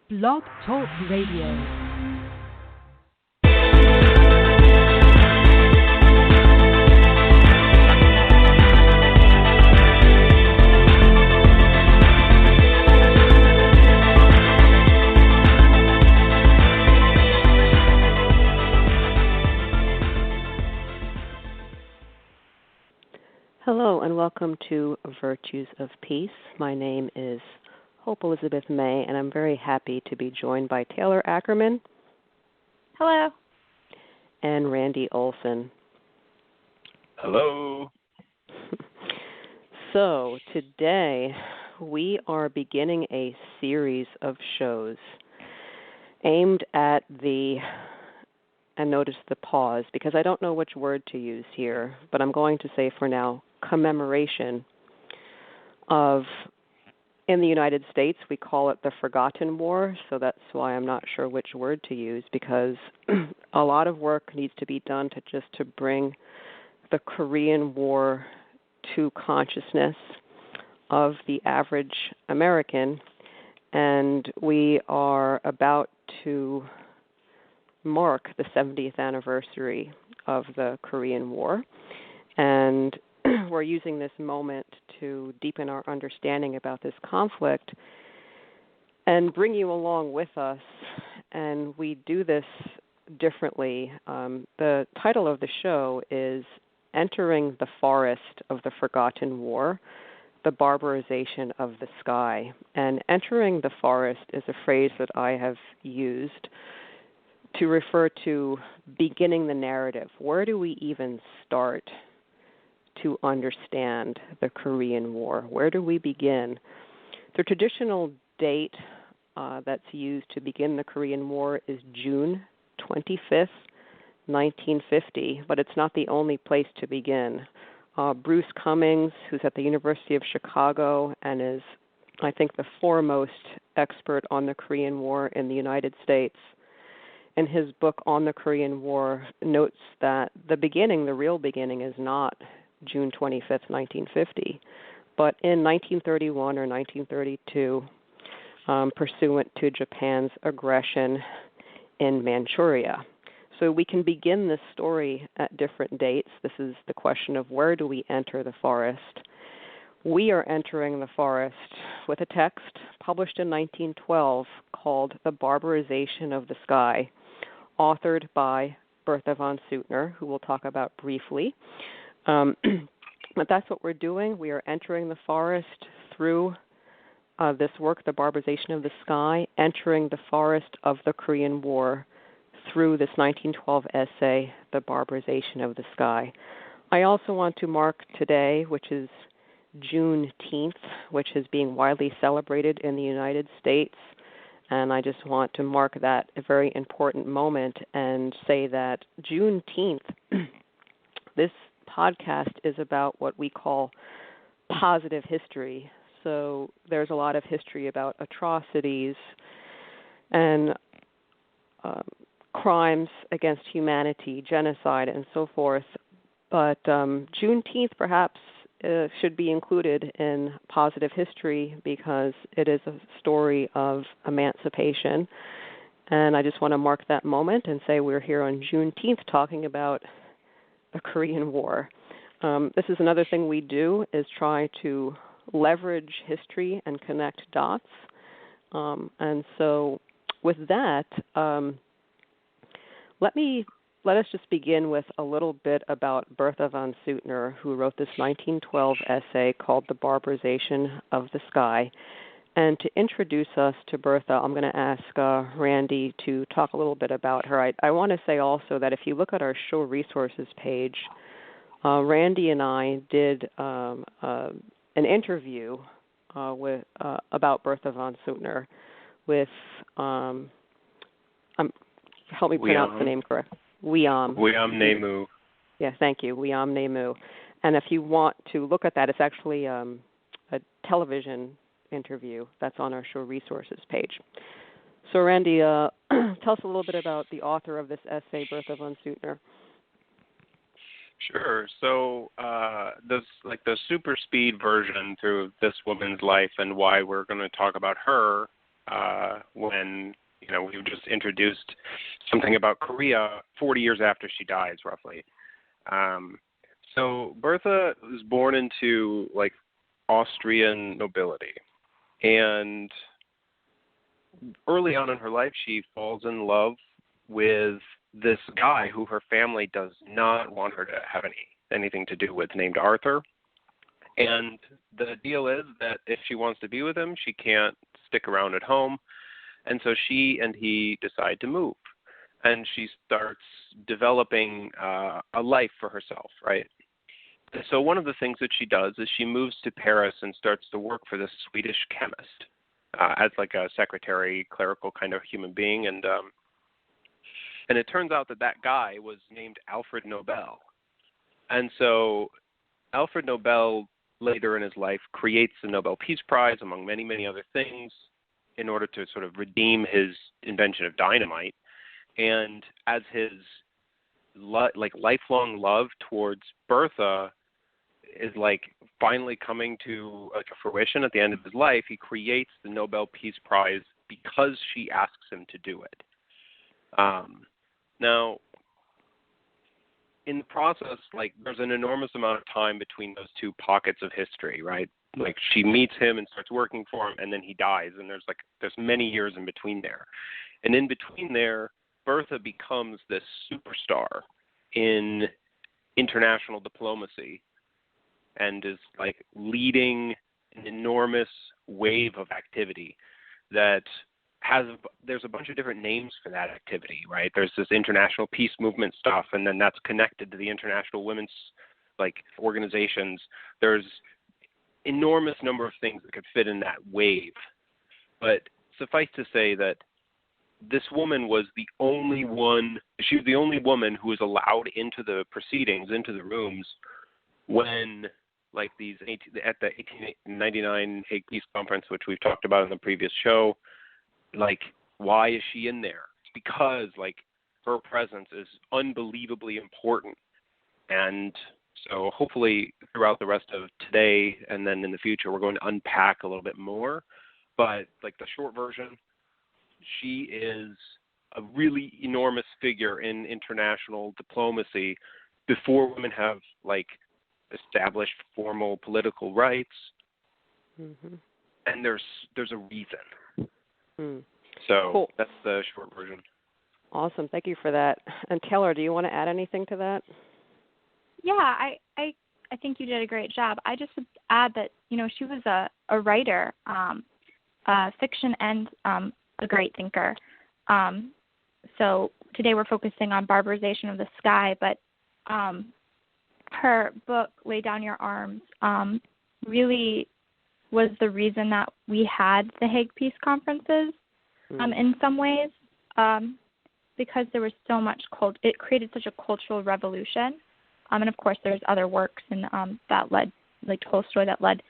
Blog Talk Radio. Hello and welcome to Virtues of Peace. My name is Hope Elizabeth May, and I'm very happy to be joined by Taylor Ackerman. Hello. And Randy Olson. Hello. So today we are beginning a series of shows aimed at and notice the pause because I don't know which word to use here, but I'm going to say for now, commemoration of, in the United States, we call it the Forgotten War, so that's why I'm not sure which word to use, because a lot of work needs to be done to bring the Korean War to consciousness of the average American, and we are about to mark the 70th anniversary of the Korean War, and we're using this moment to deepen our understanding about this conflict and bring you along with us. And we do this differently. The title of the show is Entering the Forest of the Forgotten War, the Barbarization of the Sky. And entering the forest is a phrase that I have used to refer to beginning the narrative. Where do we even start to understand the Korean War? Where do we begin? The traditional date that's used to begin the Korean War is June 25th, 1950, but it's not the only place to begin. Bruce Cummings, who's at the University of Chicago and is, I think, the foremost expert on the Korean War in the United States, in his book on the Korean War, notes that the real beginning, is not June 25th, 1950, but in 1931 or 1932, pursuant to Japan's aggression in Manchuria. So we can begin this story at different dates. This is the question of where do we enter the forest. We are entering the forest with a text published in 1912 called The Barbarization of the Sky, authored by Bertha von Suttner, who we'll talk about briefly. But that's what we're doing. We are entering the forest through this work, The Barbarization of the Sky, entering the forest of the Korean War through this 1912 essay, The Barbarization of the Sky. I also want to mark today, which is Juneteenth, which is being widely celebrated in the United States, and I just want to mark that a very important moment and say that Juneteenth, this podcast is about what we call positive history. So there's a lot of history about atrocities and crimes against humanity, genocide, and so forth. But Juneteenth perhaps should be included in positive history because it is a story of emancipation. And I just want to mark that moment and say we're here on Juneteenth talking about the Korean War. This is another thing we do, is try to leverage history and connect dots. And so with that, let us just begin with a little bit about Bertha von Suttner, who wrote this 1912 essay called The Barbarization of the Sky. And to introduce us to Bertha, I'm going to ask Randy to talk a little bit about her. I want to say also that if you look at our show resources page, Randy and I did an interview about Bertha von Suttner with, help me pronounce the name correct. Wiam Nemu. Yeah, thank you. Wiam Nemu. And if you want to look at that, it's actually a television interview that's on our show resources page. So, Randy, tell us a little bit about the author of this essay, Bertha von Suttner. Sure. So, the super speed version through this woman's life and why we're going to talk about her when, we've just introduced something about Korea 40 years after she dies, roughly. So Bertha was born into, Austrian nobility. And early on in her life, she falls in love with this guy who her family does not want her to have anything to do with, named Arthur. And the deal is that if she wants to be with him, she can't stick around at home. And so she and he decide to move. And she starts developing a life for herself, right? And so one of the things that she does is she moves to Paris and starts to work for this Swedish chemist as a secretary, clerical kind of human being. And it turns out that guy was named Alfred Nobel. And so Alfred Nobel, later in his life, creates the Nobel Peace Prize, among many, many other things, in order to sort of redeem his invention of dynamite. And as his lifelong love towards Bertha is finally coming to a fruition at the end of his life, he creates the Nobel Peace Prize because she asks him to do it. Now, in the process, there's an enormous amount of time between those two pockets of history, right? She meets him and starts working for him, and then he dies, and there's many years in between there. And in between there, Bertha becomes this superstar in international diplomacy and is leading an enormous wave of activity that there's a bunch of different names for that activity, right? There's this international peace movement stuff, and then that's connected to the international women's organizations. There's enormous number of things that could fit in that wave. But suffice to say that this woman was the only woman who was allowed into the proceedings, into the rooms, when at the 1899 Hague Peace Conference, which we've talked about in the previous show. Why is she in there? It's because her presence is unbelievably important. And so hopefully throughout the rest of today and then in the future, we're going to unpack a little bit more. But the short version, she is a really enormous figure in international diplomacy before women have established formal political rights. Mm-hmm. And there's a reason. So cool. That's the short version. Awesome. Thank you for that. And Taylor, do you want to add anything to that? Yeah, I think you did a great job. I just would add that, she was a writer, fiction and a great thinker. So today we're focusing on Barbarization of the Sky, but her book, Lay Down Your Arms, really was the reason that we had the Hague Peace Conferences in some ways, because there was so much it created such a cultural revolution. And of course there's other works and that led, Tolstoy, that led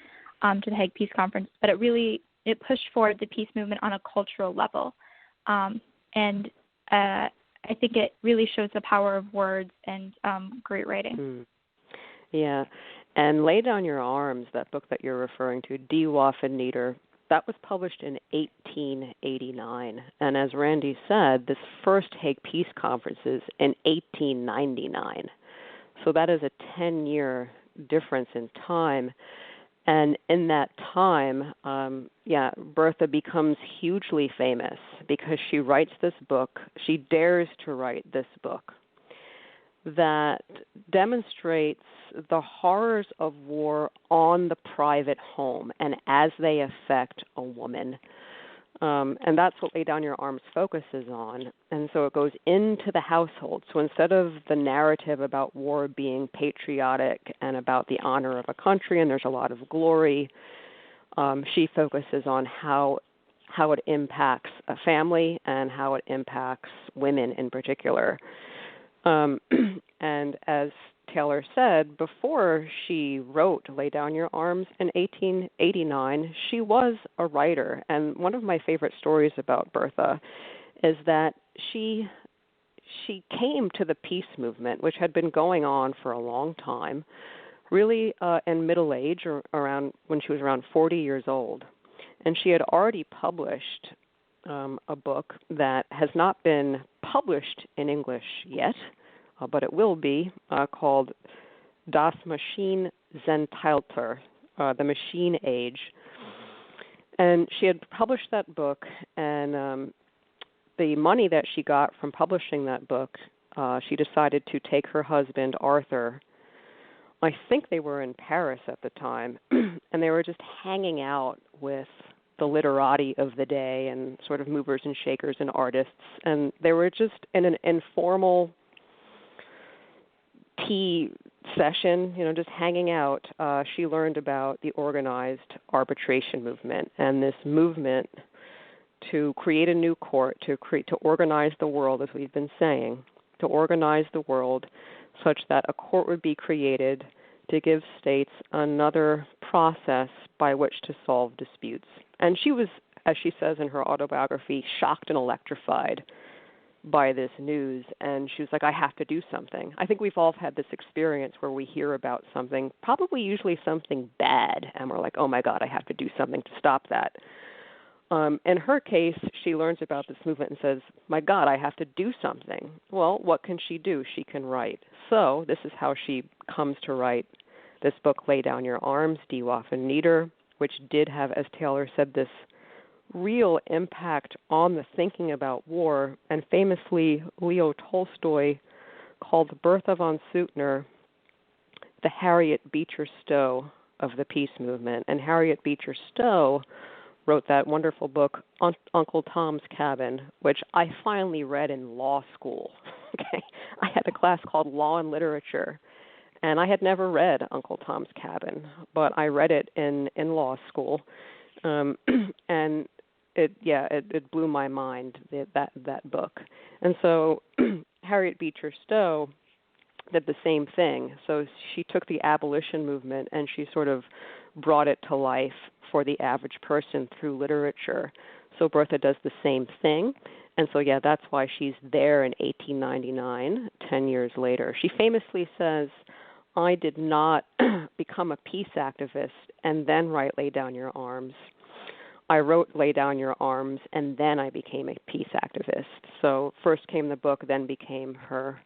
to the Hague Peace Conference, but it pushed forward the peace movement on a cultural level. And I think it really shows the power of words and great writing. Yeah. And Lay Down Your Arms, that book that you're referring to, Die Waffennieder, that was published in 1889. And as Randy said, this first Hague Peace Conference is in 1899. So that is a 10-year difference in time. And in that time, Bertha becomes hugely famous because she writes this book. She dares to write this book that demonstrates the horrors of war on the private home and as they affect a woman. And that's what Lay Down Your Arms focuses on. And so it goes into the household. So instead of the narrative about war being patriotic and about the honor of a country, and there's a lot of glory, she focuses on how it impacts a family and how it impacts women in particular. And as Taylor said, before she wrote Lay Down Your Arms in 1889, she was a writer. And one of my favorite stories about Bertha is that she came to the peace movement, which had been going on for a long time, really in middle age, or around when she was around 40 years old. And she had already published a book that has not been published in English yet, but it will be, called Das Maschinenzeitalter, The Machine Age. And she had published that book, and the money that she got from publishing that book, she decided to take her husband, Arthur. I think they were in Paris at the time, and they were just hanging out with the literati of the day and sort of movers and shakers and artists, and they were just in an informal tea session, just hanging out. She learned about the organized arbitration movement and this movement to create a new court, to organize the world, as we've been saying, to organize the world such that a court would be created to give states another process by which to solve disputes. And she was, as she says in her autobiography, shocked and electrified by this news. And she was like, I have to do something. I think we've all had this experience where we hear about something, probably usually something bad, and we're like, oh my God, I have to do something to stop that. In her case, she learns about this movement and says, my God, I have to do something. Well, what can she do? She can write. So this is how she comes to write this book, Lay Down Your Arms, Die Waffen nieder, which did have, as Taylor said, this real impact on the thinking about war. And famously, Leo Tolstoy called Bertha von Suttner the Harriet Beecher Stowe of the peace movement. And Harriet Beecher Stowe wrote that wonderful book, Uncle Tom's Cabin, which I finally read in law school. Okay, I had a class called Law and Literature, and I had never read Uncle Tom's Cabin, but I read it in law school, and it blew my mind, that book. And so Harriet Beecher Stowe did the same thing. So she took the abolition movement and she sort of brought it to life for the average person through literature. So Bertha does the same thing. And so, that's why she's there in 1899, 10 years later. She famously says, I did not become a peace activist and then write Lay Down Your Arms. I wrote Lay Down Your Arms and then I became a peace activist. So first came the book, then became her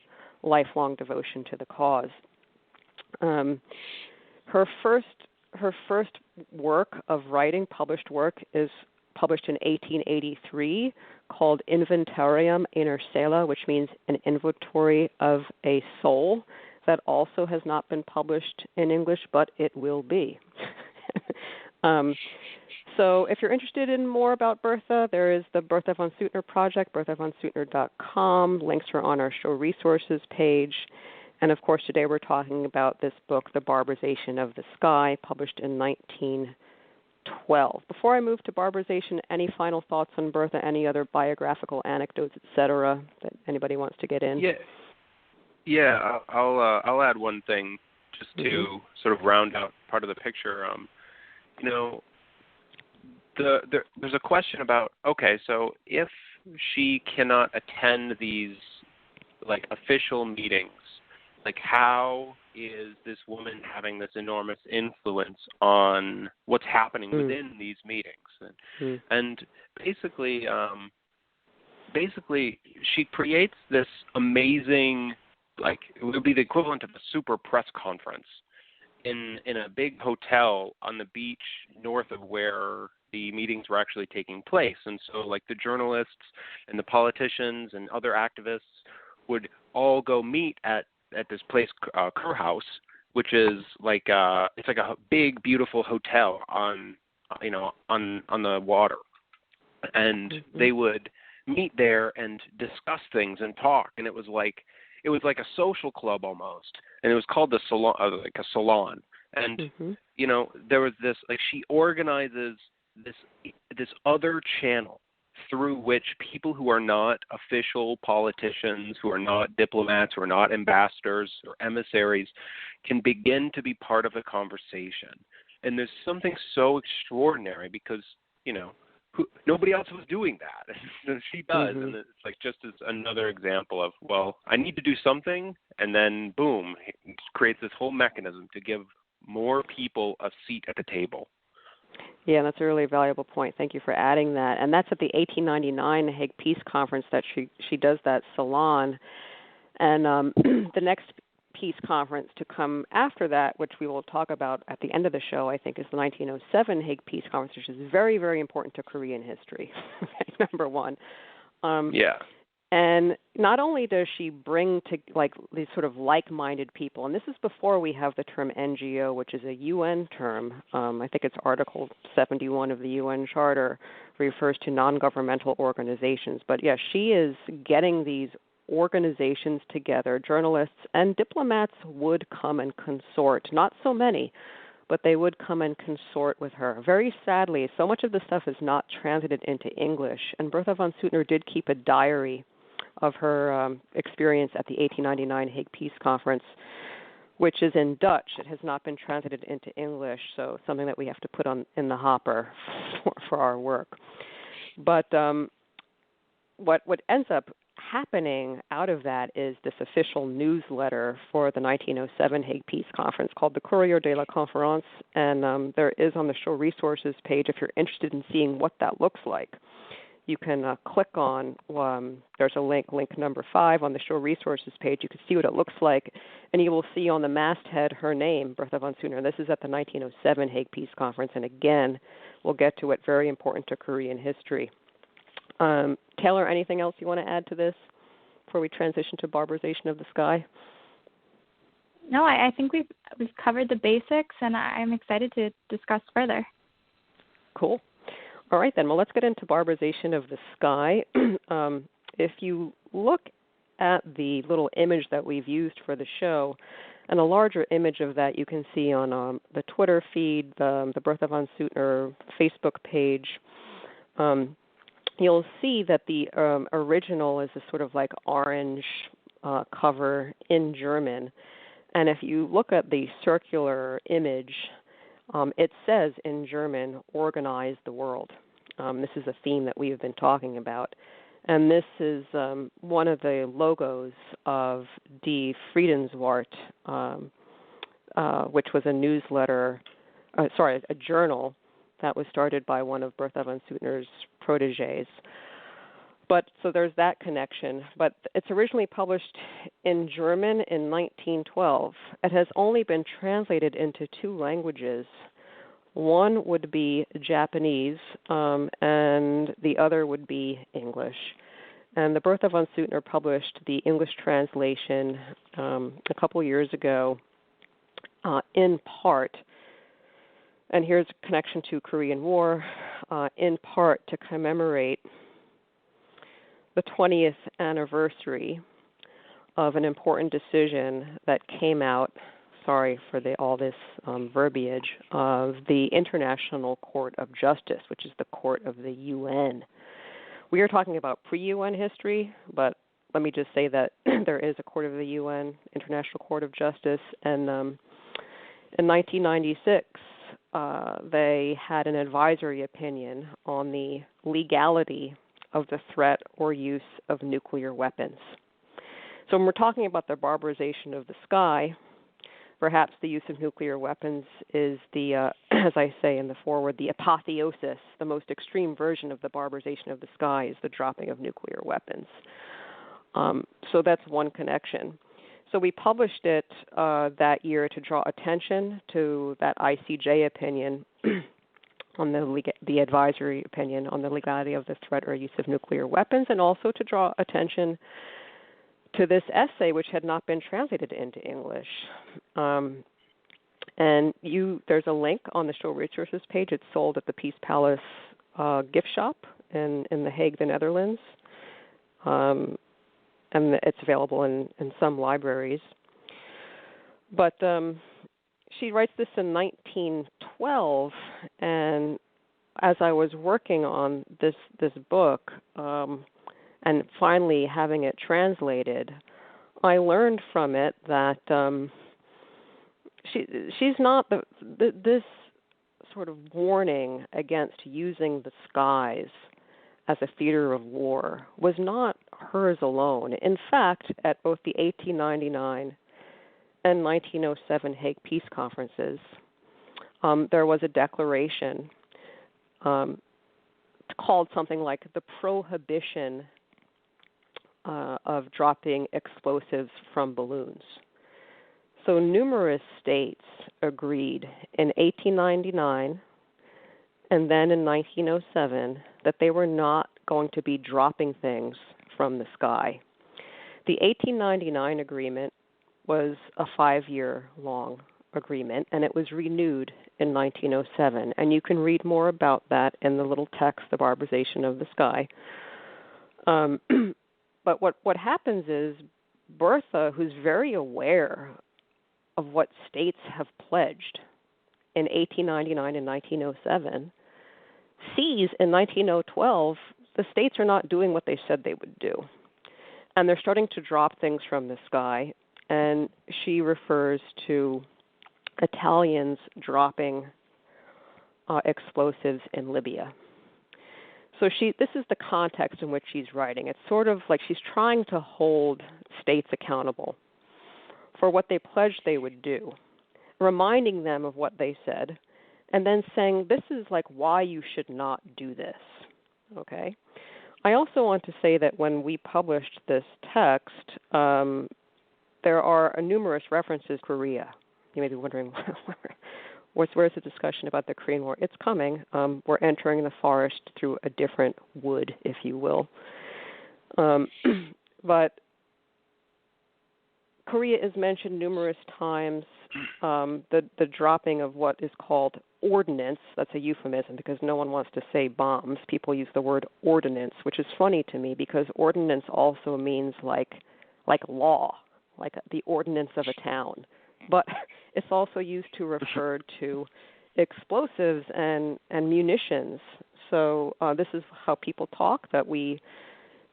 lifelong devotion to the cause. Her first work of writing, published work, is published in 1883 called Inventarium Universale, which means an inventory of a soul. That also has not been published in English, but it will be. So if you're interested in more about Bertha, there is the Bertha von Suttner project, berthavonsuttner.com. Links are on our show resources page. And, of course, today we're talking about this book, The Barbarization of the Sky, published in 1912. Before I move to Barbarization, any final thoughts on Bertha, any other biographical anecdotes, et cetera, that anybody wants to get in? I'll add one thing just to sort of round out part of the picture. There's a question about, okay, so if she cannot attend these, official meetings, how is this woman having this enormous influence on what's happening within these meetings? And basically, she creates this amazing, it would be the equivalent of a super press conference in a big hotel on the beach north of where the meetings were actually taking place. And so, the journalists and the politicians and other activists would all go meet at this place, Kurhaus, which is it's like a big, beautiful hotel on the water, and they would meet there and discuss things and talk, and it was like a social club almost, and it was called the Salon, a salon, and there was this she organizes this other channel through which people who are not official politicians, who are not diplomats, who are not ambassadors or emissaries, can begin to be part of the conversation. And there's something so extraordinary because, nobody else was doing that. And she does. And it's just as another example of, I need to do something, and then boom, it creates this whole mechanism to give more people a seat at the table. Yeah, that's a really valuable point. Thank you for adding that. And that's at the 1899 Hague Peace Conference that she does that Salon. And the next peace conference to come after that, which we will talk about at the end of the show, I think, is the 1907 Hague Peace Conference, which is very, very important to Korean history, number one. Yeah. And not only does she bring to these sort of like-minded people, and this is before we have the term NGO, which is a UN term. I think it's Article 71 of the UN Charter refers to non-governmental organizations. But yeah, she is getting these organizations together. Journalists and diplomats would come and consort. Not so many, but they would come and consort with her. Very sadly, so much of the stuff is not translated into English, and Bertha von Suttner did keep a diary of her experience at the 1899 Hague Peace Conference, which is in Dutch. It has not been translated into English, so something that we have to put in the hopper for our work. But what ends up happening out of that is this official newsletter for the 1907 Hague Peace Conference called the Courrier de la Conférence, and there is on the show resources page, if you're interested in seeing what that looks like, you can click on, there's a link number 5 on the show resources page. You can see what it looks like, and you will see on the masthead her name, Bertha von Suttner. This is at the 1907 Hague Peace Conference, and again, we'll get to it, very important to Korean history. Taylor, anything else you want to add to this before we transition to Barbarization of the Sky? No, I think we've covered the basics, and I'm excited to discuss further. Cool. All right, then. Well, let's get into Barbarization of the Sky. If you look at the little image that we've used for the show, and a larger image of that you can see on the Twitter feed, the Bertha von Suttner Facebook page, you'll see that the original is a sort of like orange cover in German. And if you look at the circular image, it says in German, organize the world. This is a theme that we have been talking about. And this is one of the logos of Die Friedenswart, which was a newsletter, a journal that was started by one of Bertha von Suttner's proteges. But so there's that connection. But it's originally published in German in 1912. It has only been translated into 2 languages. One would be Japanese, and the other would be English. And the Bertha von Suttner published the English translation a couple years ago, in part, and here's a connection to Korean War, in part to commemorate the 20th anniversary of an important decision that came out, sorry for all this verbiage, of the International Court of Justice, which is the court of the UN. We are talking about pre-UN history, but let me just say that there is a court of the UN, International Court of Justice, and in 1996, they had an advisory opinion on the legality of the threat or use of nuclear weapons. So when we're talking about the barbarization of the sky, perhaps the use of nuclear weapons is the, as I say in the foreword, the apotheosis, the most extreme version of the barbarization of the sky is the dropping of nuclear weapons. So that's one connection. So we published it that year to draw attention to that ICJ opinion on the advisory opinion on the legality of the threat or use of nuclear weapons, and also to draw attention to this essay, which had not been translated into English. And there's a link on the show resources page. It's sold at the Peace Palace gift shop in The Hague, the Netherlands. And it's available in some libraries. But she writes this in 1912, and as I was working on this book and finally having it translated, I learned from it that she's not this sort of warning against using the skies as a theater of war was not hers alone. In fact, at both the 1899 and 1907 Hague Peace Conferences, there was a declaration called something like the prohibition of dropping explosives from balloons. So numerous states agreed in 1899 and then in 1907 that they were not going to be dropping things from the sky. The 1899 agreement was a 5-year long agreement, and it was renewed in 1907. And you can read more about that in the little text, The Barbarization of the Sky. But what happens is Bertha, who's very aware of what states have pledged in 1899 and 1907, sees in 1912 the states are not doing what they said they would do. And they're starting to drop things from the sky. And she refers to Italians dropping explosives in Libya. So this is the context in which she's writing. It's sort of like she's trying to hold states accountable for what they pledged they would do, reminding them of what they said, and then saying, this is like why you should not do this, okay? I also want to say that when we published this text, there are numerous references to Korea. You may be wondering, where's the discussion about the Korean War? It's coming. We're entering the forest through a different wood, if you will. But Korea is mentioned numerous times. The dropping of what is called ordinance, that's a euphemism because no one wants to say bombs. People use the word ordinance, which is funny to me because ordinance also means like law, like the ordinance of a town. But it's also used to refer to explosives and munitions. So this is how people talk, that we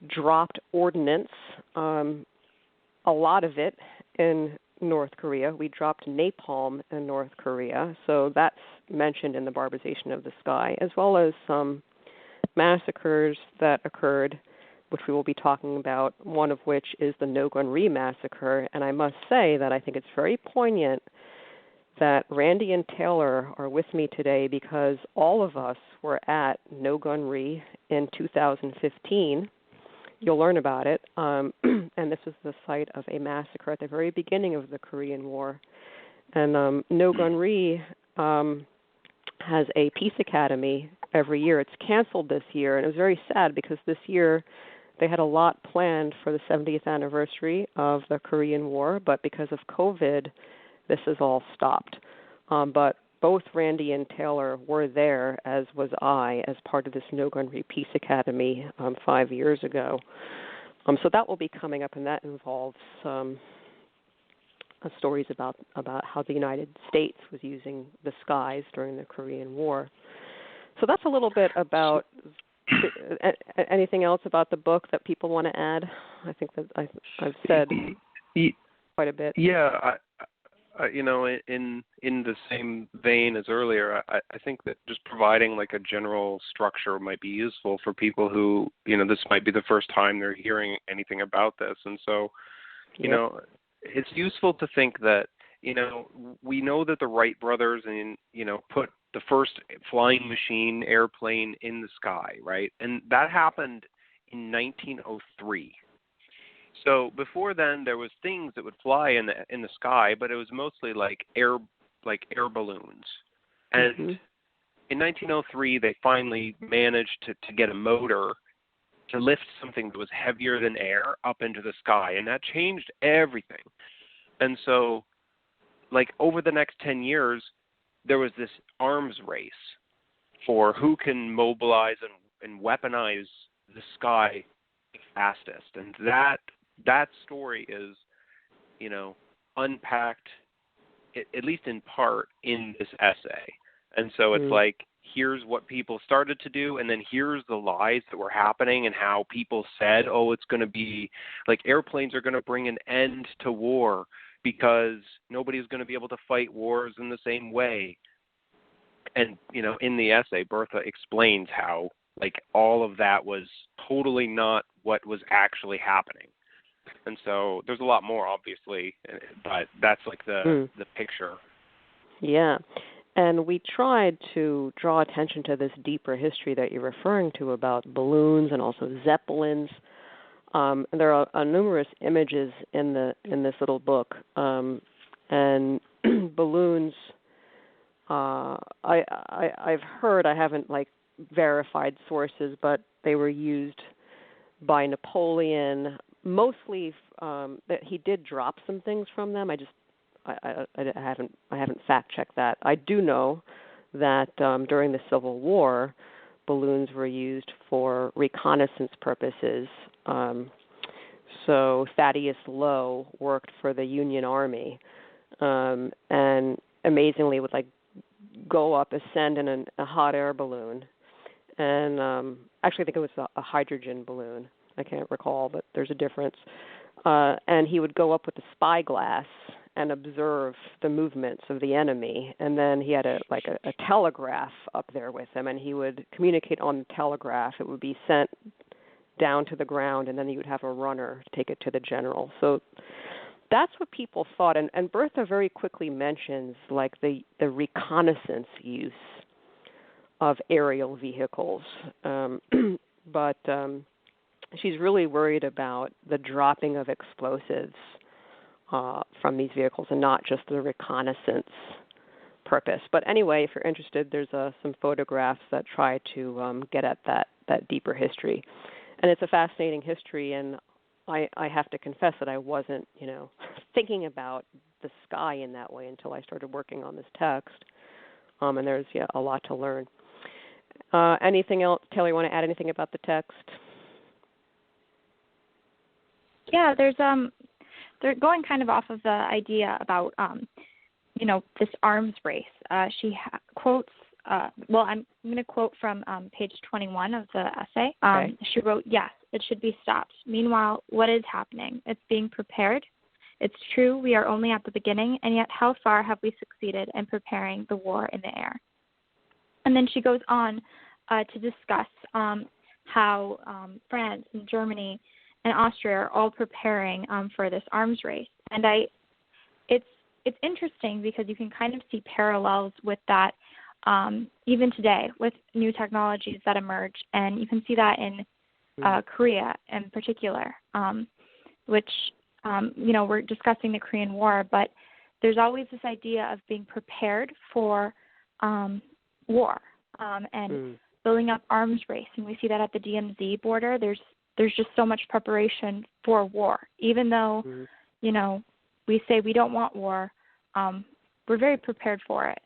dropped ordnance, a lot of it in North Korea. We dropped napalm in North Korea. So that's mentioned in the Barbarization of the Sky, as well as some massacres that occurred, which we will be talking about, one of which is the No-Gun-Ri massacre. And I must say that I think it's very poignant that Randy and Taylor are with me today because all of us were at No-Gun-Ri in 2015. You'll learn about it. And this was the site of a massacre at the very beginning of the Korean War. And No-Gun-Ri has a peace academy every year. It's canceled this year, and it was very sad because this year they had a lot planned for the 70th anniversary of the Korean War, but because of COVID, this is all stopped. But both Randy and Taylor were there, as was I, as part of this No-Gun-Ri Peace Academy 5 years ago. So that will be coming up, and that involves stories about how the United States was using the skies during the Korean War. So that's a little bit about. Anything else about the book that people want to add? I think that I've said quite a bit. Yeah, in the same vein as earlier, I think that just providing like a general structure might be useful for people who, this might be the first time they're hearing anything about this. And so, it's useful to think that, we know that the Wright brothers put the first flying machine airplane in the sky, right? And that happened in 1903. So before then, there was things that would fly in the sky, but it was mostly like air balloons. And in 1903, they finally managed to get a motor to lift something that was heavier than air up into the sky, and that changed everything. And so, like over the next 10 years, there was this arms race for who can mobilize and weaponize the sky the fastest. And that story is, unpacked, at least in part, in this essay. And so it's like, here's what people started to do, and then here's the lies that were happening and how people said, it's going to be, like airplanes are going to bring an end to war because nobody's going to be able to fight wars in the same way. And, in the essay, Bertha explains how, like, all of that was totally not what was actually happening. And so there's a lot more, obviously, but that's like the picture. Yeah. And we tried to draw attention to this deeper history that you're referring to about balloons and also zeppelins. And there are numerous images in this little book, and balloons. I've heard, I haven't verified sources, but they were used by Napoleon. Mostly that he did drop some things from them. I haven't fact checked that. I do know that during the Civil War, balloons were used for reconnaissance purposes. So Thaddeus Lowe worked for the Union Army, and amazingly would go up, ascend in a hot air balloon, and actually I think it was a hydrogen balloon. I can't recall, but there's a difference. And he would go up with a spyglass and observe the movements of the enemy. And then he had a telegraph up there with him, and he would communicate on the telegraph. It would be sent down to the ground, and then he would have a runner take it to the general. So that's what people thought. And Bertha very quickly mentions the reconnaissance use of aerial vehicles. But she's really worried about the dropping of explosives from these vehicles and not just the reconnaissance purpose. But anyway, if you're interested, there's some photographs that try to get at that deeper history. And it's a fascinating history, and I have to confess that I wasn't, thinking about the sky in that way until I started working on this text. And there's, a lot to learn. Anything else, Taylor, you want to add anything about the text? Yeah, they're going kind of off of the idea about, this arms race. She quotes, I'm going to quote from page 21 of the essay. Okay. She wrote, "Yes, it should be stopped. Meanwhile, what is happening? It's being prepared. It's true we are only at the beginning, and yet how far have we succeeded in preparing the war in the air?" And then she goes on to discuss how France and Germany and Austria are all preparing for this arms race. And it's interesting because you can kind of see parallels with that even today with new technologies that emerge, and you can see that in Korea in particular, which we're discussing the Korean War, but there's always this idea of being prepared for war and building up arms race, and we see that at the DMZ border. There's just so much preparation for war. Even though, we say we don't want war, we're very prepared for it.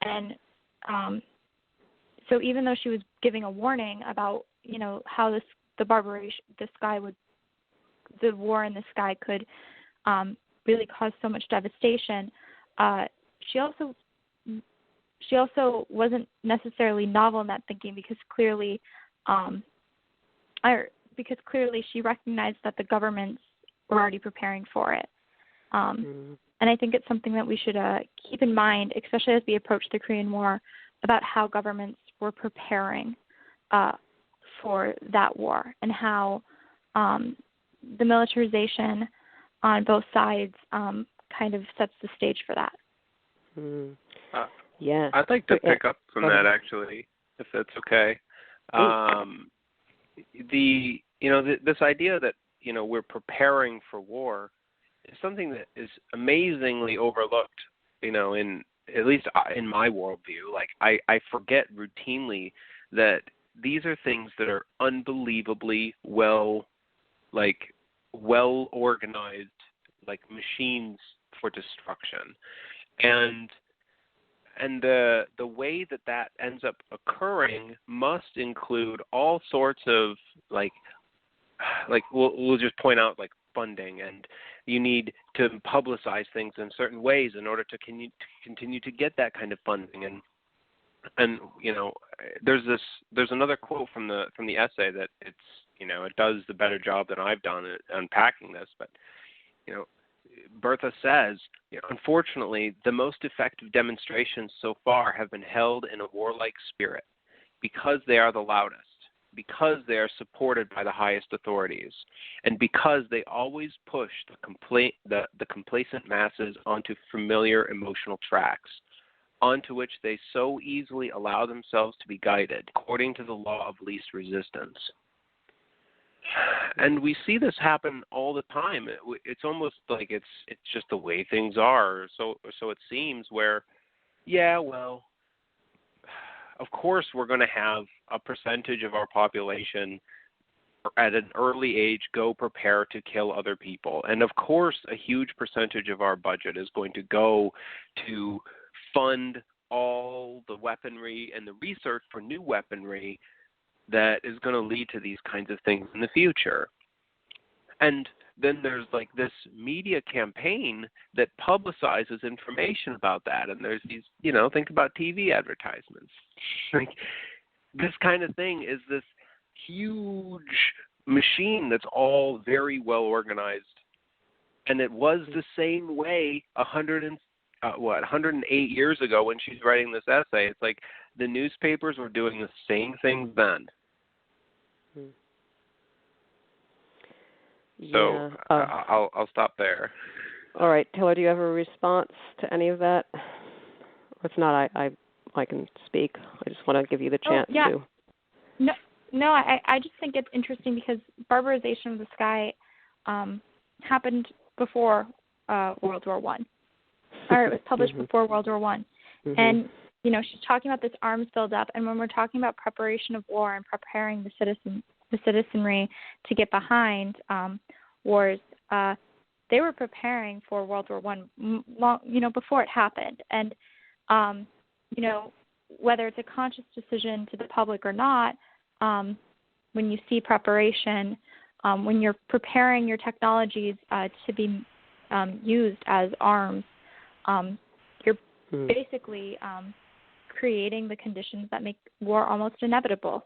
And so even though she was giving a warning about, how the war in the sky could really cause so much devastation, she also wasn't necessarily novel in that thinking because clearly she recognized that the governments were already preparing for it. And I think it's something that we should keep in mind, especially as we approach the Korean War, about how governments were preparing for that war and how the militarization on both sides kind of sets the stage for that. Yeah. I'd like to pick up from that, actually, if that's okay. This idea that, we're preparing for war is something that is amazingly overlooked, at least in my worldview. I forget routinely that these are things that are unbelievably well organized, machines for destruction. And the way that ends up occurring must include all sorts of we'll just point out funding, and you need to publicize things in certain ways in order to continue to get that kind of funding. And there's another quote from the essay that it does the better job than I've done at unpacking this, but Bertha says, unfortunately, the most effective demonstrations so far have been held in a warlike spirit because they are the loudest, because they are supported by the highest authorities, and because they always push the complacent masses onto familiar emotional tracks. onto which they so easily allow themselves to be guided according to the law of least resistance. And we see this happen all the time. It's almost like it's just the way things are. So it seems where, yeah, well, of course we're going to have a percentage of our population at an early age go prepare to kill other people. And of course a huge percentage of our budget is going to go to fund all the weaponry and the research for new weaponry that is going to lead to these kinds of things in the future. And then there's like this media campaign that publicizes information about that. And there's these, think about TV advertisements. Like, this kind of thing is this huge machine that's all very well organized. And it was the same way 108 years ago when she's writing this essay. It's like the newspapers were doing the same things then. So I'll stop there. All right, Taylor, do you have a response to any of that? If not, I can speak. I just want to give you the chance to. No, I just think it's interesting because Barbarization of the Sky happened before World War One, or it was published before World War One, and she's talking about this arms buildup, and when we're talking about preparation of war and preparing the citizenry to get behind wars, they were preparing for World War One long, before it happened, and whether it's a conscious decision to the public or not, when you see preparation, when you're preparing your technologies to be used as arms, you're basically creating the conditions that make war almost inevitable.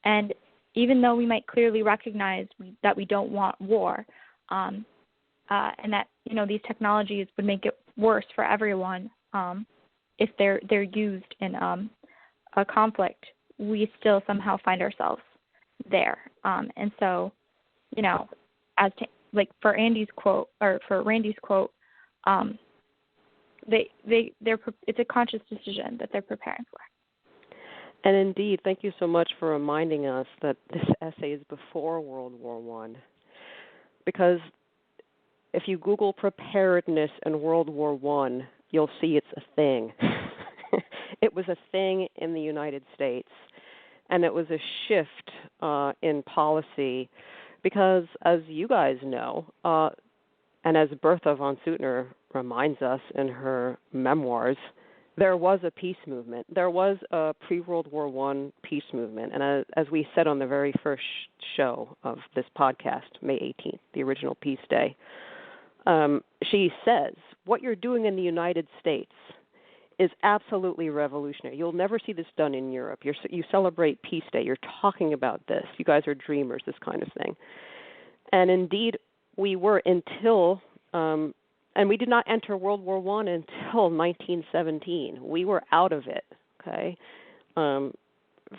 And even though we might clearly recognize that we don't want war, and that these technologies would make it worse for everyone if they're used in a conflict, we still somehow find ourselves there. And so, for Randy's quote, it's a conscious decision that they're preparing for. And indeed, thank you so much for reminding us that this essay is before World War One, because if you Google preparedness in World War One, you'll see it's a thing. It was a thing in the United States, and it was a shift in policy because, as you guys know, and as Bertha von Suttner reminds us in her memoirs, there was a peace movement. There was a pre-World War One peace movement. And as we said on the very first show of this podcast, May 18th, the original Peace Day, she says, what you're doing in the United States is absolutely revolutionary. You'll never see this done in Europe. You celebrate Peace Day. You're talking about this. You guys are dreamers, this kind of thing. And indeed, we were until... and we did not enter World War I until 1917. We were out of it, okay, from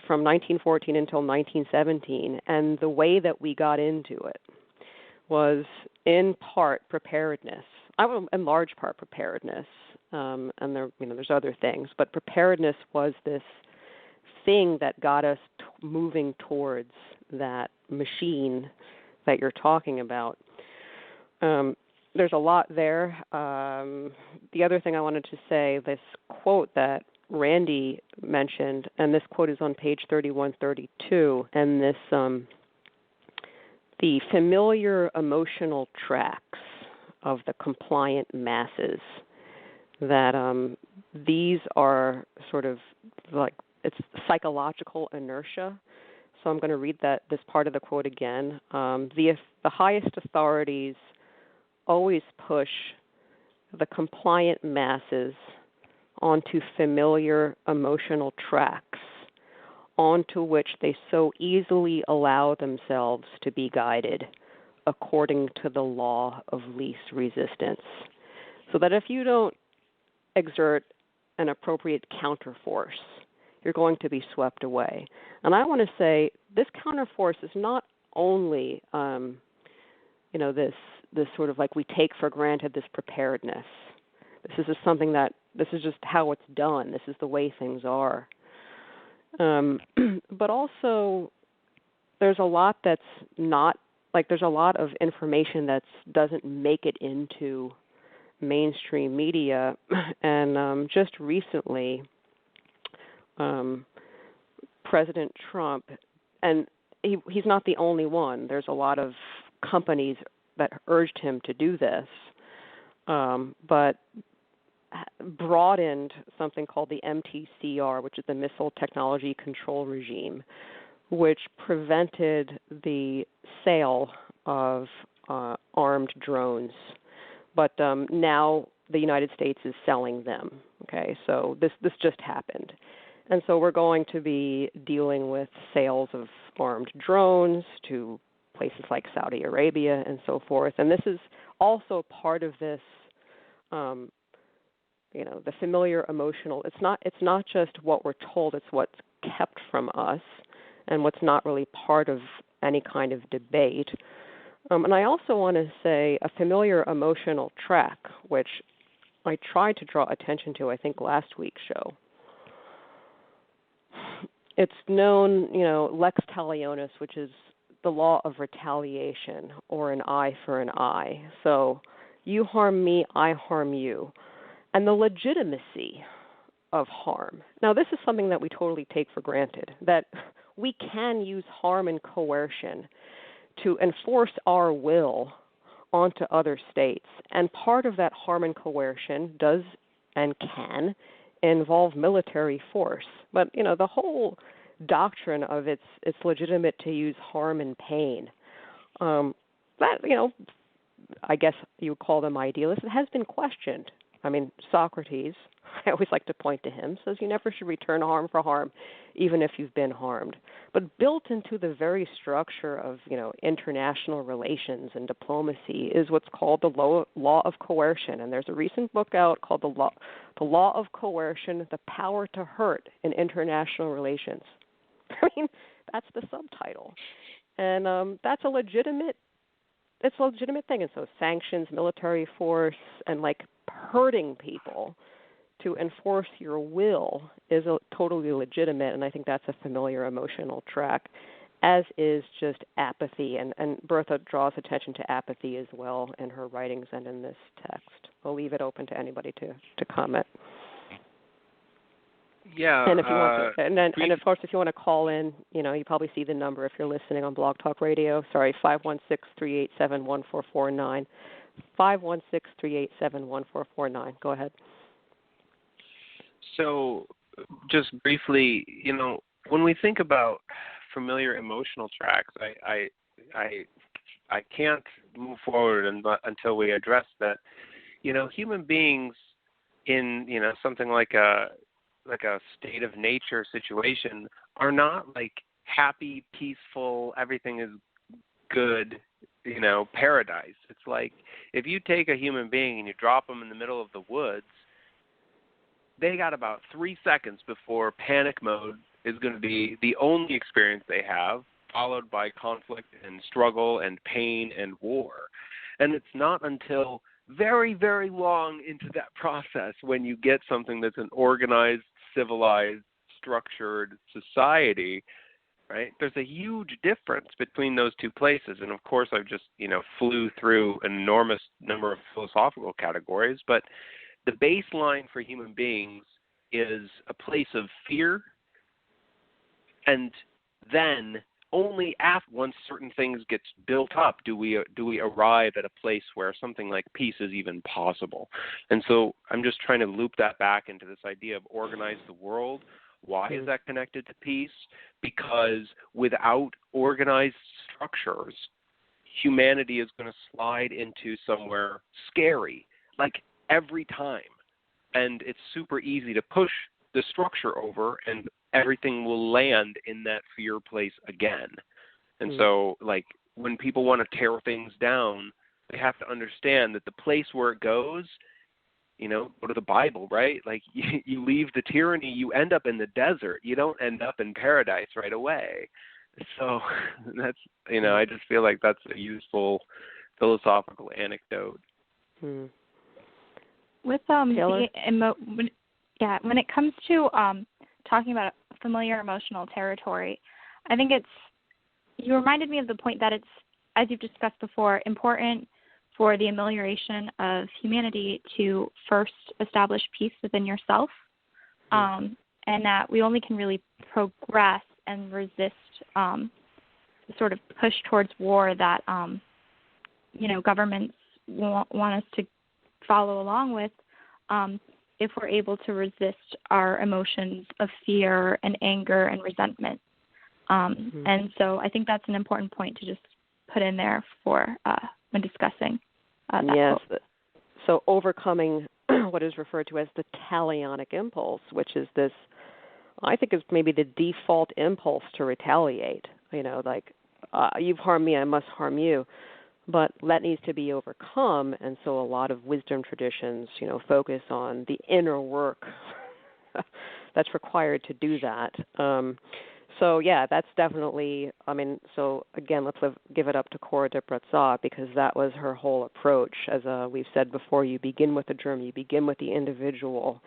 1914 until 1917. And the way that we got into it was in part preparedness. In large part preparedness, and there's other things, but preparedness was this thing that got us moving towards that machine that you're talking about. There's a lot there. The other thing I wanted to say, this quote that Randy mentioned, and this quote is on page 3132, and this, the familiar emotional tracks of the compliant masses, that these are sort of like, it's psychological inertia. So I'm going to read this part of the quote again. The highest authorities always push the compliant masses onto familiar emotional tracks, onto which they so easily allow themselves to be guided according to the law of least resistance. So that if you don't exert an appropriate counterforce, you're going to be swept away. And I want to say this counterforce is not only, this sort of like we take for granted this preparedness This is just something that, this is just how it's done. This is the way things are. But also, there's a lot that's not, like there's a lot of information that doesn't make it into mainstream media. And just recently, President Trump, and he's not the only one. There's a lot of companies that urged him to do this, but broadened something called the MTCR, which is the Missile Technology Control Regime, which prevented the sale of armed drones. But now the United States is selling them. Okay, so this just happened. And so we're going to be dealing with sales of armed drones to places like Saudi Arabia and so forth. And this is also part of this, the familiar emotional. It's not just what we're told, it's what's kept from us and what's not really part of any kind of debate. And I also want to say a familiar emotional track, which I tried to draw attention to, I think, last week's show. It's known, lex talionis, which is the law of retaliation, or an eye for an eye. So you harm me, I harm you. And the legitimacy of harm. Now, this is something that we totally take for granted, that we can use harm and coercion to enforce our will onto other states. And part of that harm and coercion does and can involve military force. But, the whole doctrine of it's legitimate to use harm and pain, that, I guess you would call them idealists, it has been questioned. I mean, Socrates, I always like to point to him, says you never should return harm for harm, even if you've been harmed. But built into the very structure of, international relations and diplomacy is what's called the law of coercion. And there's a recent book out called The Law of Coercion, The Power to Hurt in International Relations. I mean, that's the subtitle. And that's a legitimate thing. And so sanctions, military force, and hurting people to enforce your will is totally legitimate, and I think that's a familiar emotional track, as is just apathy. And Bertha draws attention to apathy as well in her writings and in this text. I'll leave it open to anybody to comment. Yeah. And if you want to, and of course, if you want to call in, you probably see the number if you're listening on Blog Talk Radio. Sorry, 516-387-1449. 516-387-1449. Go ahead. So, just briefly, when we think about familiar emotional tracks, I can't move forward until we address that. Human beings in something like a state of nature situation are not happy, peaceful, everything is good, paradise. It's like if you take a human being and you drop them in the middle of the woods, they got about 3 seconds before panic mode is going to be the only experience they have, followed by conflict and struggle and pain and war. And it's not until very, very long into that process when you get something that's an organized, civilized, structured society, right? There's a huge difference between those two places. And of course, I've just, flew through an enormous number of philosophical categories, but the baseline for human beings is a place of fear, and then only after once certain things gets built up do we arrive at a place where something like peace is even possible. And so I'm just trying to loop that back into this idea of organize the world. Why is that connected to peace? Because without organized structures, humanity is going to slide into somewhere scary, every time. And it's super easy to push the structure over and everything will land in that fear place again. And so, when people want to tear things down, they have to understand that the place where it goes, go to the Bible, right? You leave the tyranny, you end up in the desert. You don't end up in paradise right away. So that's, I just feel like that's a useful philosophical anecdote. With Taylor? when it comes to talking about familiar emotional territory, I think you reminded me of the point that it's, as you've discussed before, important for the amelioration of humanity to first establish peace within yourself, and that we only can really progress and resist the sort of push towards war that governments want us to follow along with, if we're able to resist our emotions of fear and anger and resentment. And so I think that's an important point to just put in there for when discussing that quote. So overcoming what is referred to as the talionic impulse, which is this, I think is maybe the default impulse to retaliate. You've harmed me, I must harm you. But that needs to be overcome, and so a lot of wisdom traditions, focus on the inner work that's required to do that. That's definitely, so again, let's give it up to Cora de Brazza, because that was her whole approach. As we've said before, you begin with the germ, you begin with the individual.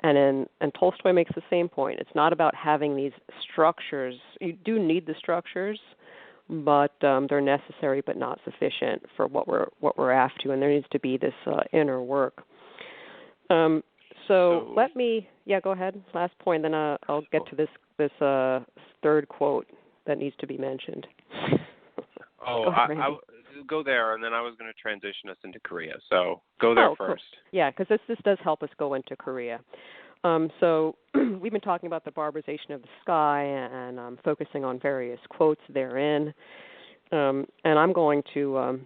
And Tolstoy makes the same point. It's not about having these structures. You do need the structures, but they're necessary but not sufficient for what we're after, and there needs to be this inner work. So let me, go ahead. Last point, then I'll get to this third quote that needs to be mentioned. I go there, and then I was going to transition us into Korea. So go there first. Cool. Yeah, because this does help us go into Korea. So we've been talking about the barbarization of the sky and focusing on various quotes therein. And I'm going to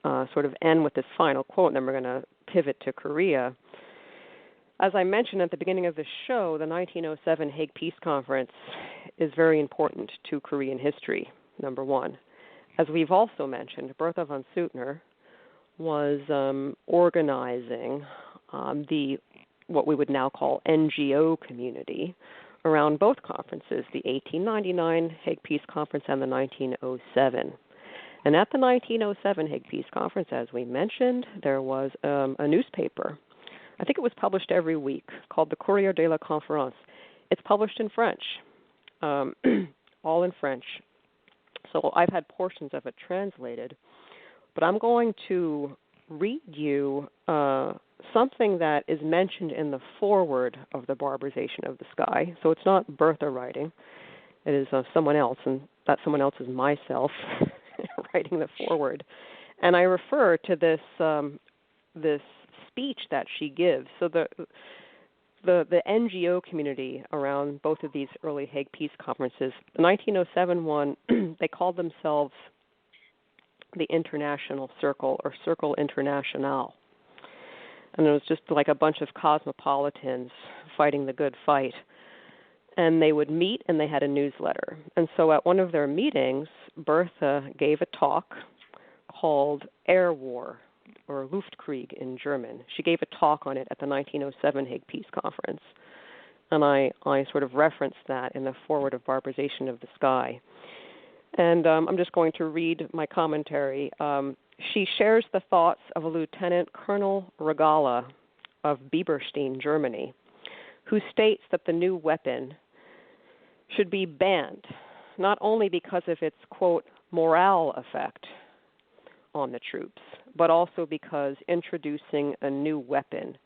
sort of end with this final quote, and then we're going to pivot to Korea. As I mentioned at the beginning of the show, the 1907 Hague Peace Conference is very important to Korean history, number one. As we've also mentioned, Bertha von Suttner was organizing what we would now call NGO community around both conferences, the 1899 Hague Peace Conference and the 1907. And at the 1907 Hague Peace Conference, as we mentioned, there was a newspaper. I think it was published every week, called the Courrier de la Conférence. It's published in French, all in French. So I've had portions of it translated, but I'm going to read you something that is mentioned in the foreword of the Barbarization of the Sky. So it's not Bertha writing. It is someone else, and that someone else is myself writing the foreword. And I refer to this this speech that she gives. So the NGO community around both of these early Hague Peace Conferences, the 1907 one, they called themselves the International Circle, or Circle International. And it was just like a bunch of cosmopolitans fighting the good fight. And they would meet, and they had a newsletter. And so at one of their meetings, Bertha gave a talk called Air War, or Luftkrieg in German. She gave a talk on it at the 1907 Hague Peace Conference. And I sort of referenced that in the foreword of Barbarization of the Sky. And I'm just going to read my commentary. She shares the thoughts of a Lieutenant Colonel Regala of Bieberstein, Germany, who states that the new weapon should be banned, not only because of its, quote, morale effect on the troops, but also because introducing a new weapon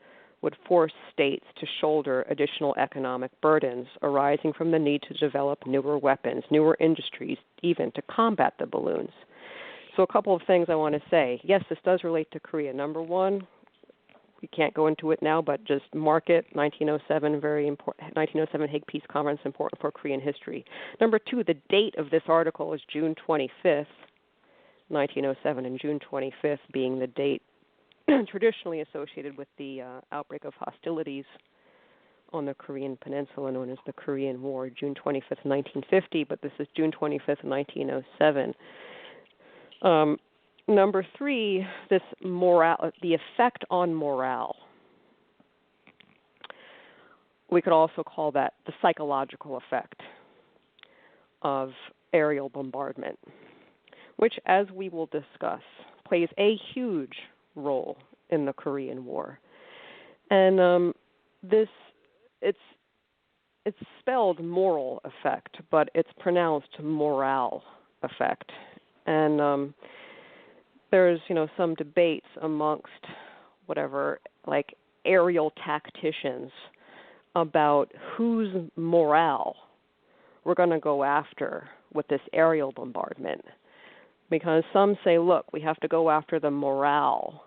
would force states to shoulder additional economic burdens arising from the need to develop newer weapons, newer industries, even to combat the balloons. So a couple of things I want to say. Yes, this does relate to Korea. Number one, we can't go into it now, but just mark it, 1907, very important. 1907 Hague Peace Conference, important for Korean history. Number two, the date of this article is June 25th, 1907, and June 25th being the date traditionally associated with the outbreak of hostilities on the Korean peninsula known as the Korean War, June 25th, 1950, but this is June 25th, 1907. Number three, this morale, the effect on morale. We could also call that the psychological effect of aerial bombardment, which, as we will discuss, plays a huge role in the Korean War. And it's spelled moral effect, but it's pronounced morale effect. And there's, some debates amongst whatever, like aerial tacticians about whose morale we're going to go after with this aerial bombardment. Because some say, look, we have to go after the morale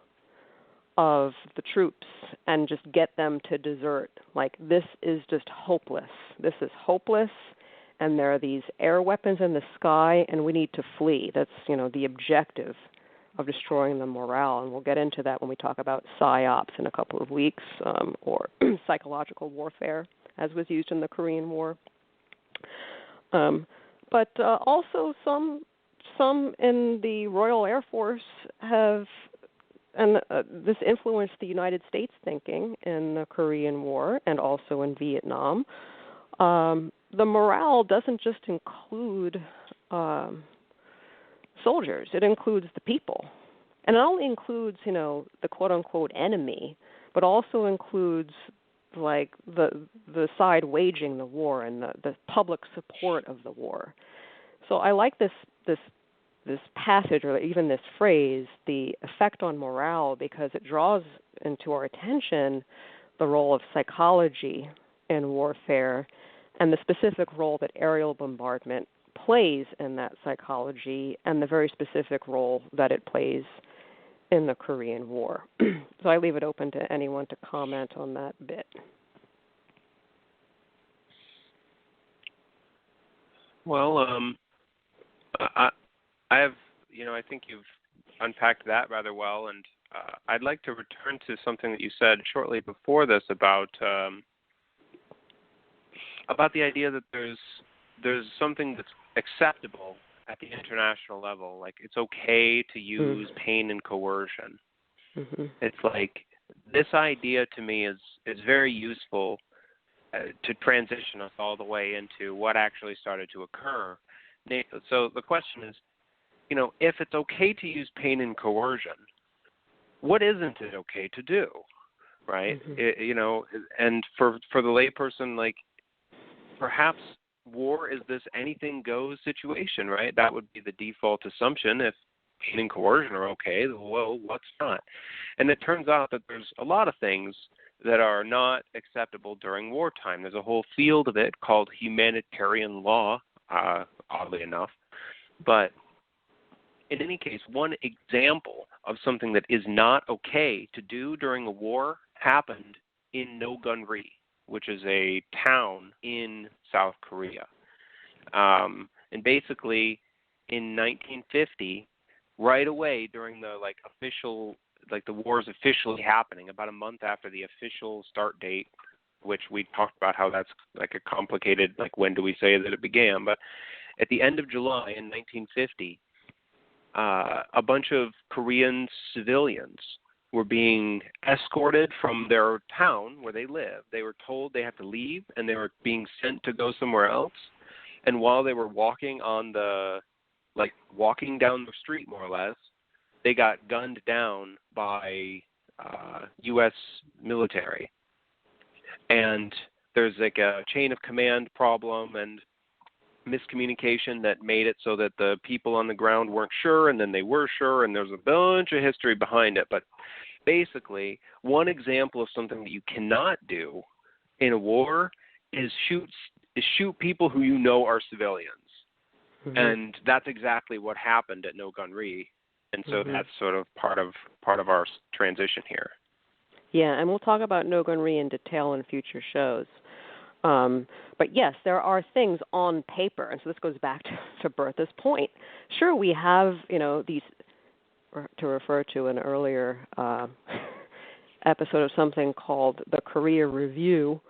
of the troops and just get them to desert. Like, this is just hopeless. This is hopeless, and there are these air weapons in the sky, and we need to flee. That's, the objective of destroying the morale, and we'll get into that when we talk about PsyOps in a couple of weeks, or psychological warfare, as was used in the Korean War. But also some in the Royal Air Force have, and this influenced the United States thinking in the Korean War and also in Vietnam. The morale doesn't just include soldiers; it includes the people, and it only includes, the quote-unquote enemy, but also includes like the side waging the war and the public support of the war. So I like this passage, or even this phrase, the effect on morale, because it draws into our attention the role of psychology in warfare and the specific role that aerial bombardment plays in that psychology, and the very specific role that it plays in the Korean War. So I leave it open to anyone to comment on that bit. Well, I have, I think you've unpacked that rather well, and I'd like to return to something that you said shortly before this about the idea that there's something that's acceptable at the international level. Like, it's okay to use pain and coercion. Mm-hmm. It's like, this idea to me is very useful to transition us all the way into what actually started to occur. So the question is, if it's okay to use pain and coercion, what isn't it okay to do, right? Mm-hmm. And for the layperson, like, perhaps war is this anything goes situation, right? That would be the default assumption. If pain and coercion are okay, well, what's not? And it turns out that there's a lot of things that are not acceptable during wartime. There's a whole field of it called humanitarian law, oddly enough. But in any case, one example of something that is not okay to do during a war happened in No-Gun-Ri, which is a town in South Korea. And basically, in 1950, right away during the the war's officially happening, about a month after the official start date, which we talked about how that's like a complicated, like, when do we say that it began? But at the end of July in 1950, a bunch of Korean civilians were being escorted from their town where they live. They were told they had to leave, and they were being sent to go somewhere else. And while they were walking down the street, more or less, they got gunned down by U.S. military. And there's like a chain of command problem and miscommunication that made it so that the people on the ground weren't sure, and then they were sure, and there's a bunch of history behind it. But basically, one example of something that you cannot do in a war is shoot people who are civilians. Mm-hmm. And that's exactly what happened at No-Gun-Ri. And so that's sort of part of our transition here. Yeah, and we'll talk about No-Gun-Ri in detail in future shows. But yes, there are things on paper, and so this goes back to Bertha's point. Sure, we have, these, to refer to an earlier episode of something called the Korea Review.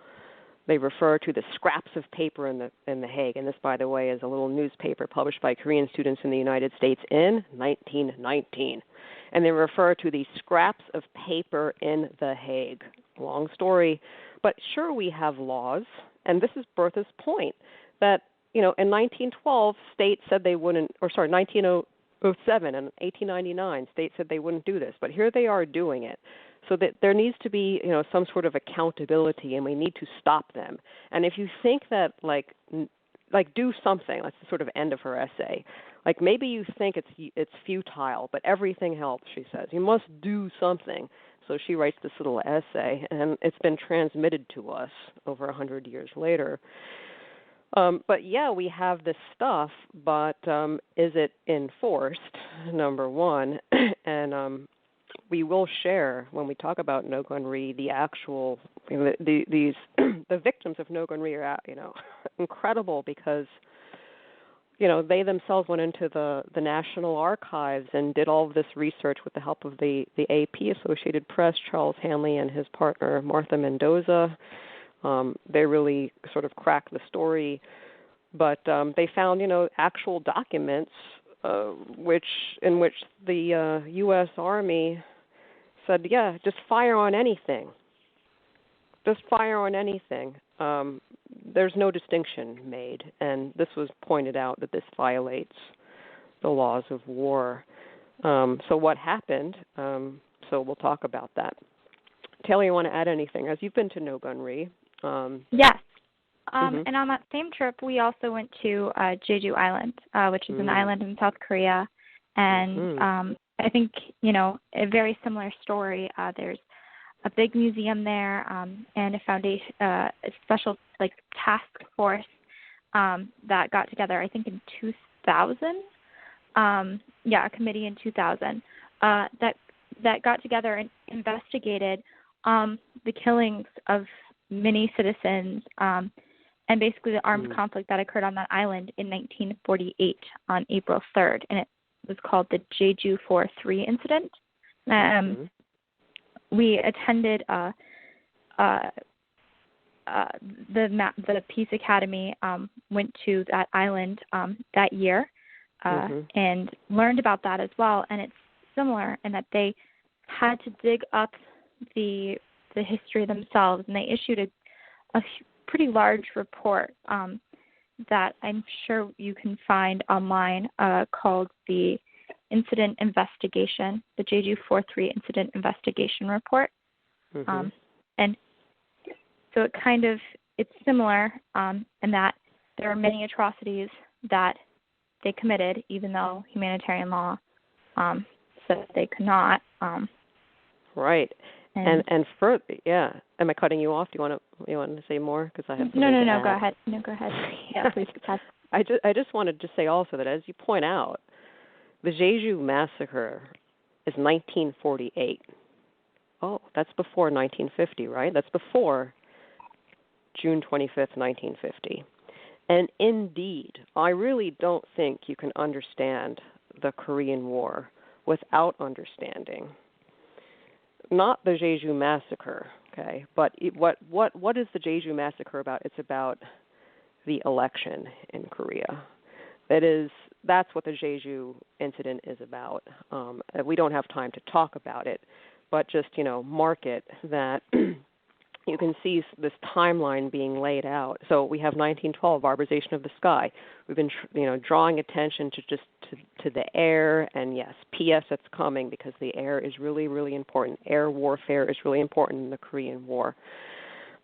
They refer to the scraps of paper in the Hague, and this, by the way, is a little newspaper published by Korean students in the United States in 1919. And they refer to the scraps of paper in the Hague. Long story. But sure, we have laws, and this is Bertha's point, that, in 1912, states said they wouldn't, 1907 and 1899, states said they wouldn't do this, but here they are doing it. so that there needs to be, some sort of accountability, and we need to stop them. And if you think that, like do something, that's the sort of end of her essay. Like maybe you think it's futile, but everything helps, she says. You must do something. So she writes this little essay, and it's been transmitted to us over 100 years later. But yeah, we have this stuff, but is it enforced, number one? And we will share, when we talk about no-gun-ri, the actual, these the victims of no-gun-ri are, incredible because, they themselves went into the National Archives and did all of this research with the help of the AP, Associated Press, Charles Hanley and his partner, Martha Mendoza. They really sort of cracked the story, but they found, actual documents in which the U.S. Army said, yeah, just fire on anything. Just fire on anything. There's no distinction made, and this was pointed out that this violates the laws of war. So what happened? So we'll talk about that. Taylor, you want to add anything? As you've been to No Gun Ri. Yes. And on that same trip, we also went to Jeju Island, which is an island in South Korea. And I think, a very similar story. There's a big museum there and a foundation, a special task force that got together, I think, in 2000. A committee in 2000 that got together and investigated the killings of many citizens and basically the armed conflict that occurred on that island in 1948 on April 3rd, and it was called the Jeju 4-3 incident. We attended the Peace Academy, went to that island that year and learned about that as well, and it's similar in that they had to dig up the history themselves, and they issued a pretty large report that I'm sure you can find online called the Incident Investigation, the Jeju 4-3 Incident Investigation Report. And so it's similar in that there are many atrocities that they committed, even though humanitarian law said they could not. Right. And further, yeah. Am I cutting you off? Do you want to say more? Because I have no. Go ahead. No, go ahead. Yeah, please. I just wanted to say also that, as you point out, the Jeju Massacre is 1948. Oh, that's before 1950, right? That's before June 25th, 1950. And indeed, I really don't think you can understand the Korean War without understanding not the Jeju Massacre, okay, but what is the Jeju Massacre about? It's about the election in Korea. That's what the Jeju incident is about. We don't have time to talk about it, but just, mark it that you can see this timeline being laid out. So we have 1912, Barbarization of the Sky. We've been, drawing attention to the air, and yes, P.S. that's coming because the air is really, really important. Air warfare is really important in the Korean War.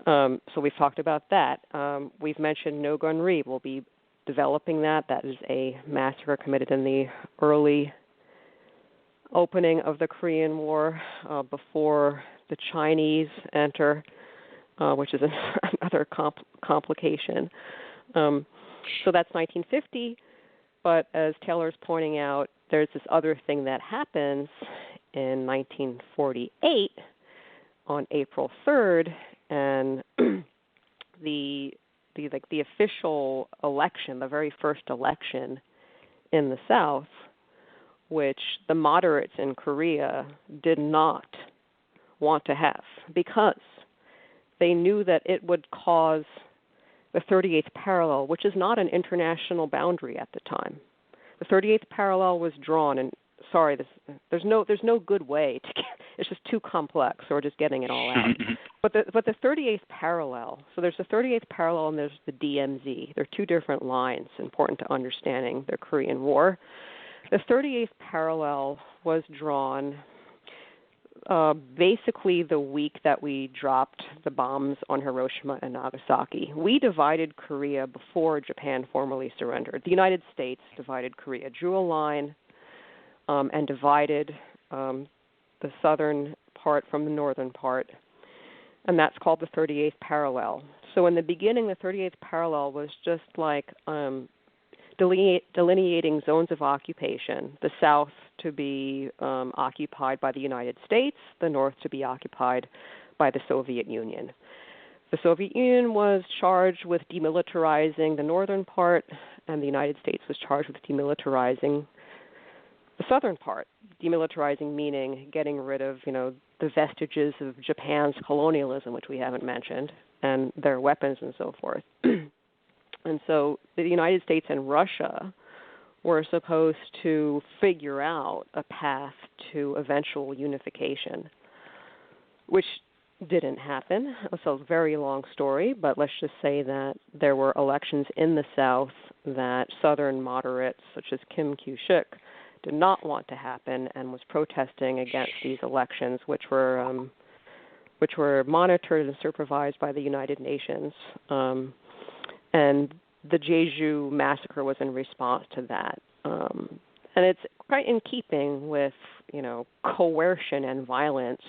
So we've talked about that. We've mentioned No Gun Ri. We'll be developing that. That is a massacre committed in the early opening of the Korean War before the Chinese enter, which is another complication. So that's 1950, but as Taylor's pointing out, there's this other thing that happens in 1948 on April 3rd, and the official election, the very first election in the South, which the moderates in Korea did not want to have because they knew that it would cause the 38th parallel, which is not an international boundary at the time. The 38th parallel was drawn, and there's no good way to get, it's just too complex, so we're just getting it all out. But the 38th parallel, so there's the 38th parallel and there's the DMZ. They're two different lines important to understanding the Korean War. The 38th parallel was drawn basically the week that we dropped the bombs on Hiroshima and Nagasaki. We divided Korea before Japan formally surrendered. The United States divided Korea, drew a line, and divided the southern part from the northern part, and that's called the 38th parallel. So in the beginning, the 38th parallel was just like delineating zones of occupation, the south to be occupied by the United States, the north to be occupied by the Soviet Union. The Soviet Union was charged with demilitarizing the northern part, and the United States was charged with demilitarizing the southern part. Demilitarizing meaning getting rid of, the vestiges of Japan's colonialism, which we haven't mentioned, and their weapons and so forth. And so the United States and Russia were supposed to figure out a path to eventual unification, which didn't happen. So it's a very long story, but let's just say that there were elections in the South that Southern moderates, such as Kim Kyu-shuk, did not want to happen and was protesting against these elections, which were monitored and supervised by the United Nations. And the Jeju Massacre was in response to that. And it's quite in keeping with, coercion and violence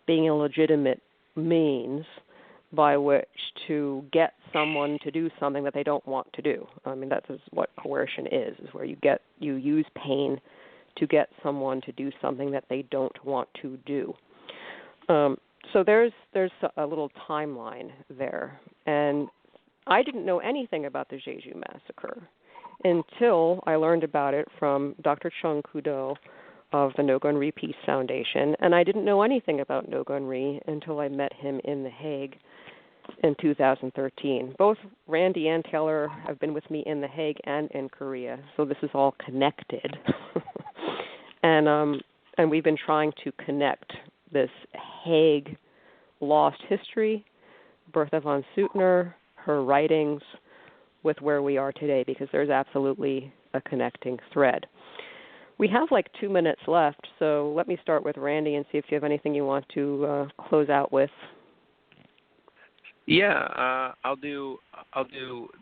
being a legitimate means by which to get someone to do something that they don't want to do. I mean, that's what coercion is where you use pain to get someone to do something that they don't want to do. So there's a little timeline there. And I didn't know anything about the Jeju Massacre until I learned about it from Dr. Chung Kudo of the No Gun Re Peace Foundation, and I didn't know anything about No Gun Re until I met him in The Hague in 2013. Both Randy and Taylor have been with me in The Hague and in Korea, so this is all connected. And we've been trying to connect this Hague lost history, Bertha von Suttner, her writings, with where we are today, because there's absolutely a connecting thread. We have 2 minutes left, so let me start with Randy and see if you have anything you want to close out with. Yeah, I'll do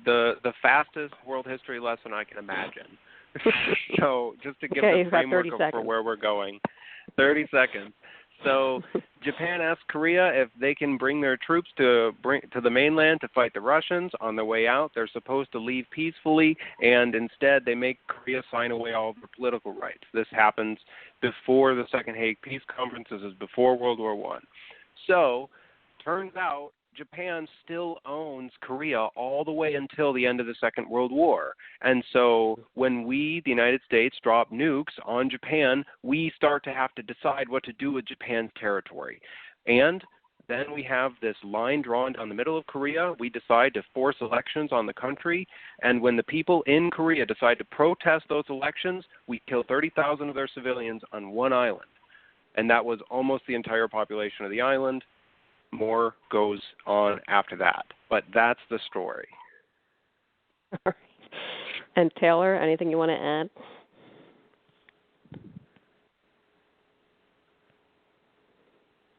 the fastest world history lesson I can imagine. So just to give the framework for where we're going, 30 seconds. So Japan asked Korea if they can bring their troops to the mainland to fight the Russians. On their way out, they're supposed to leave peacefully, and instead they make Korea sign away all of their political rights. This happens before the Second Hague Peace Conference. This is before World War One. So turns out Japan still owns Korea all the way until the end of the Second World War. And so when we, the United States, drop nukes on Japan, we start to have to decide what to do with Japan's territory. And then we have this line drawn down the middle of Korea. We decide to force elections on the country. And when the people in Korea decide to protest those elections, we kill 30,000 of their civilians on one island. And that was almost the entire population of the island. More goes on after that, but that's the story. All right. And Taylor, anything you want to add?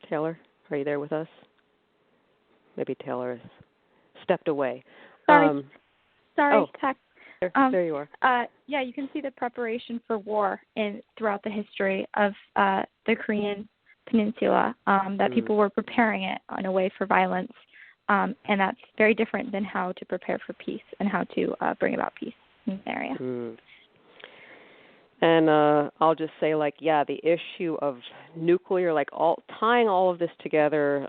Taylor, are you there with us? Maybe Taylor has stepped away. Sorry, Tech. There you are. Yeah, you can see the preparation for war throughout the history of the Korean Peninsula, that people were preparing it in a way for violence, and that's very different than how to prepare for peace and how to bring about peace in the area. And I'll just say, the issue of nuclear, tying all of this together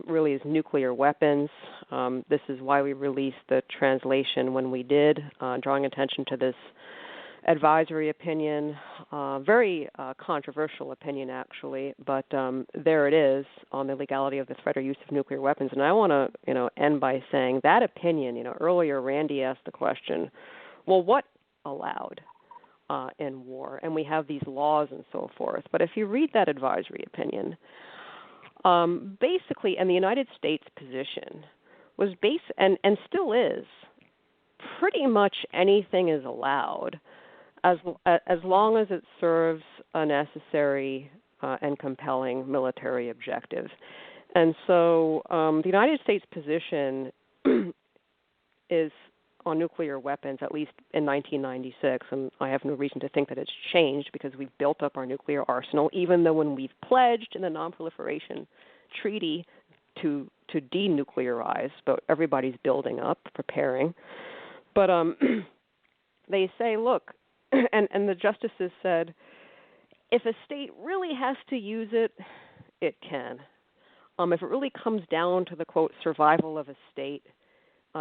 really is nuclear weapons. This is why we released the translation when we did, drawing attention to this advisory opinion, very controversial opinion actually, but there it is on the legality of the threat or use of nuclear weapons. And I want to, end by saying that opinion. Earlier Randy asked the question, well, what allowed in war? And we have these laws and so forth. But if you read that advisory opinion, basically, and the United States position was and still is, pretty much anything is allowed as long as it serves a necessary and compelling military objectives. And so the United States position is on nuclear weapons, at least in 1996, and I have no reason to think that it's changed because we've built up our nuclear arsenal, even though when we've pledged in the Non-Proliferation Treaty to denuclearize, but everybody's building up, preparing. But they say, look, and the justices said, if a state really has to use it, it can. If it really comes down to the, quote, survival of a state,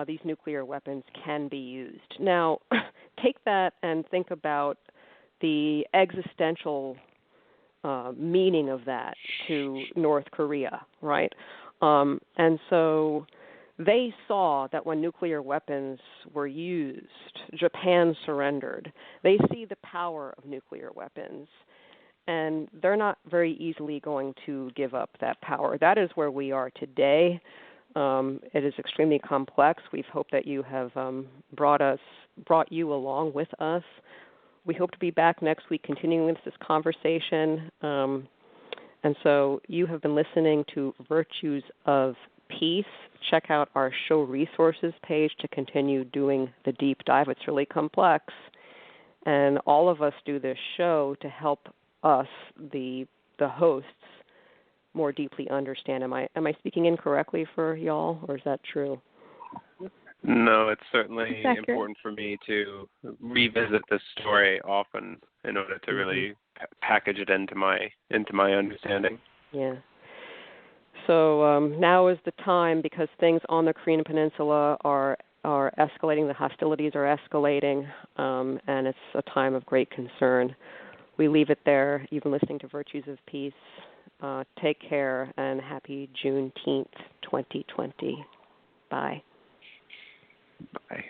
these nuclear weapons can be used. Now, take that and think about the existential meaning of that to North Korea, right? And so they saw that when nuclear weapons were used, Japan surrendered. They see the power of nuclear weapons, and they're not very easily going to give up that power. That is where we are today. It is extremely complex. We hope that you have brought you along with us. We hope to be back next week continuing this conversation. And so you have been listening to Virtues of Peace. Check out our show resources page to continue doing the deep dive. It's really complex. And all of us do this show to help us, the hosts, more deeply understand. Am I speaking incorrectly for y'all, or is that true? No, it's certainly important for me to revisit this story often in order to really package it into my understanding. Yeah. So now is the time, because things on the Korean Peninsula are escalating. The hostilities are escalating, and it's a time of great concern. We leave it there. You've been listening to Virtues of Peace. Take care, and happy Juneteenth 2020. Bye. Bye.